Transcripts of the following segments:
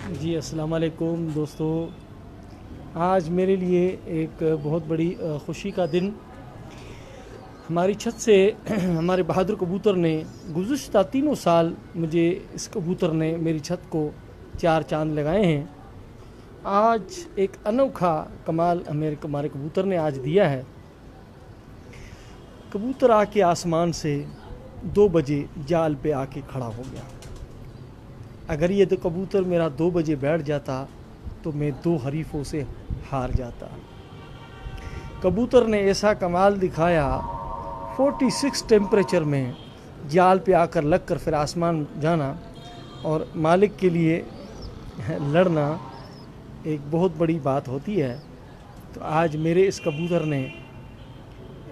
जी अस्सलाम वालेकुम दोस्तों। आज मेरे लिए एक बहुत बड़ी ख़ुशी का दिन। हमारी छत से हमारे बहादुर कबूतर ने गुज़िश्ता 3 साल मुझे इस कबूतर ने मेरी छत को 4 चांद लगाए हैं। आज एक अनोखा कमाल हमारे कबूतर ने आज दिया है। कबूतर आके आसमान से 2 बजे जाल पे आके खड़ा हो गया। अगर ये तो कबूतर मेरा 2 बजे बैठ जाता तो मैं 2 हरीफों से हार जाता। कबूतर ने ऐसा कमाल दिखाया, 46 टेम्परेचर में जाल पे आकर लगकर फिर आसमान जाना और मालिक के लिए लड़ना एक बहुत बड़ी बात होती है। तो आज मेरे इस कबूतर ने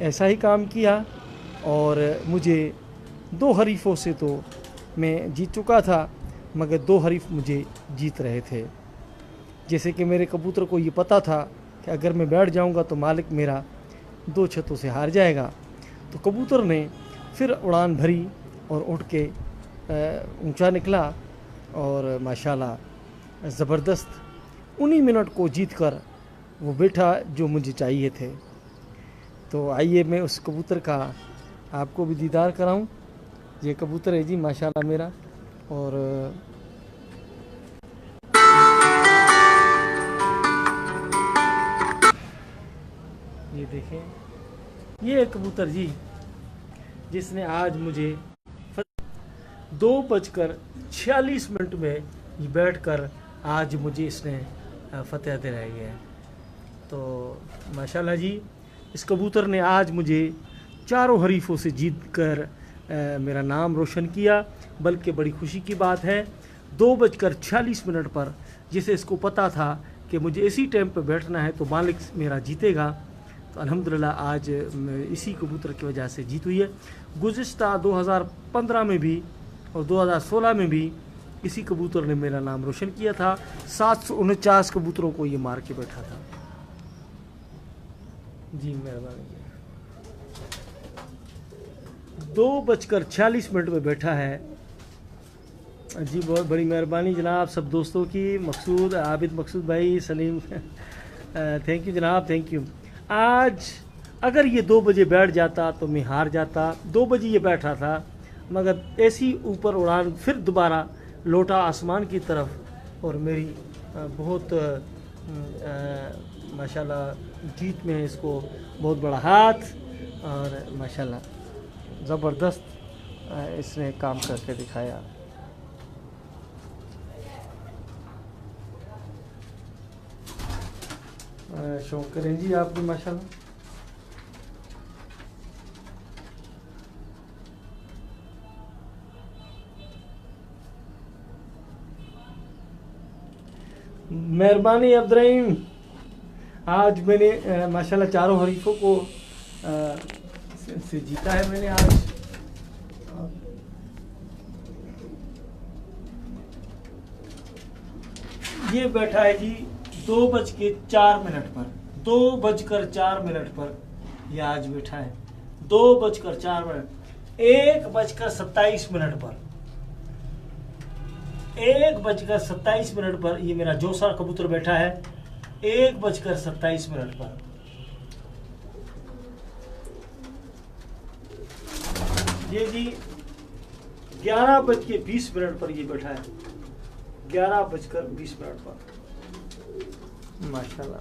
ऐसा ही काम किया और मुझे 2 हरीफों से तो मैं जीत चुका था, मगर 2 हरीफ मुझे जीत रहे थे। जैसे कि मेरे कबूतर को ये पता था कि अगर मैं बैठ जाऊंगा तो मालिक मेरा 2 छतों से हार जाएगा। तो कबूतर ने फिर उड़ान भरी और उठ के ऊंचा निकला और माशाल्लाह ज़बरदस्त 19 मिनट को जीत कर वो बैठा जो मुझे चाहिए थे। तो आइए मैं उस कबूतर का आपको भी दीदार कराऊं। ये कबूतर है जी माशाल्लाह मेरा। और ये देखें, ये कबूतर जी जिसने आज मुझे 2:46 में बैठकर आज मुझे इसने फतेह दिलाई है। तो माशाल्लाह जी इस कबूतर ने आज मुझे चारों हरीफों से जीत कर मेरा नाम रोशन किया। बल्कि बड़ी खुशी की बात है, 2:46 पर जिसे इसको पता था कि मुझे इसी टाइम पर बैठना है तो मालिक मेरा जीतेगा। तो अल्हम्दुलिल्लाह आज इसी कबूतर की वजह से जीत हुई है। गुज़िश्ता 2015 में भी और 2016 में भी इसी कबूतर ने मेरा नाम रोशन किया था। 749 कबूतरों को ये मार के बैठा था। जी मेहरबानी। 2:46 में बैठा है जी। बहुत बड़ी मेहरबानी जनाब सब दोस्तों की। मकसूद आबिद मकसूद भाई सलीम थैंक यू जनाब, थैंक यू। आज अगर ये 2 बजे बैठ जाता तो मैं हार जाता। 2 बजे ये बैठा था, मगर ऐसी ऊपर उड़ान फिर दोबारा लौटा आसमान की तरफ और मेरी बहुत माशाल्लाह जीत में इसको बहुत बड़ा हाथ और माशाल्लाह ज़बरदस्त इसने काम करके दिखाया। शौक करें जी आप भी माशाल्लाह। मेहरबानी अब्दुर्रहीम। आज मैंने माशाल्लाह चारों हरीफों को से जीता है मैंने आज। ये बैठा है जी 2:04 पर। 2:04 पर ये आज बैठा है। 2:04 1:27 पर 1:27 पर ये मेरा जोसा कबूतर बैठा है। 1:27 पर ये जी 11:20 पर ये बैठा है। 11:20 पर माशाल्लाह।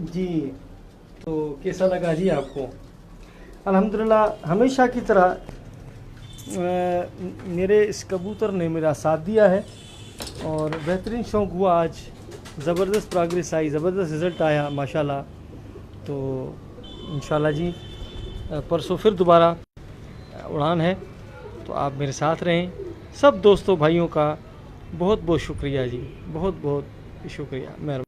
जी तो कैसा लगा जी आपको? अल्हम्दुलिल्लाह हमेशा की तरह मेरे इस कबूतर ने मेरा साथ दिया है और बेहतरीन शौक़ हुआ। आज ज़बरदस्त प्रोग्रेस आई, ज़बरदस्त रिज़ल्ट आया माशाल्लाह। तो इंशाल्लाह जी परसों फिर दोबारा उड़ान है, तो आप मेरे साथ रहें। सब दोस्तों भाइयों का बहुत बहुत शुक्रिया जी, बहुत बहुत शुक्रिया। मेहरबानी।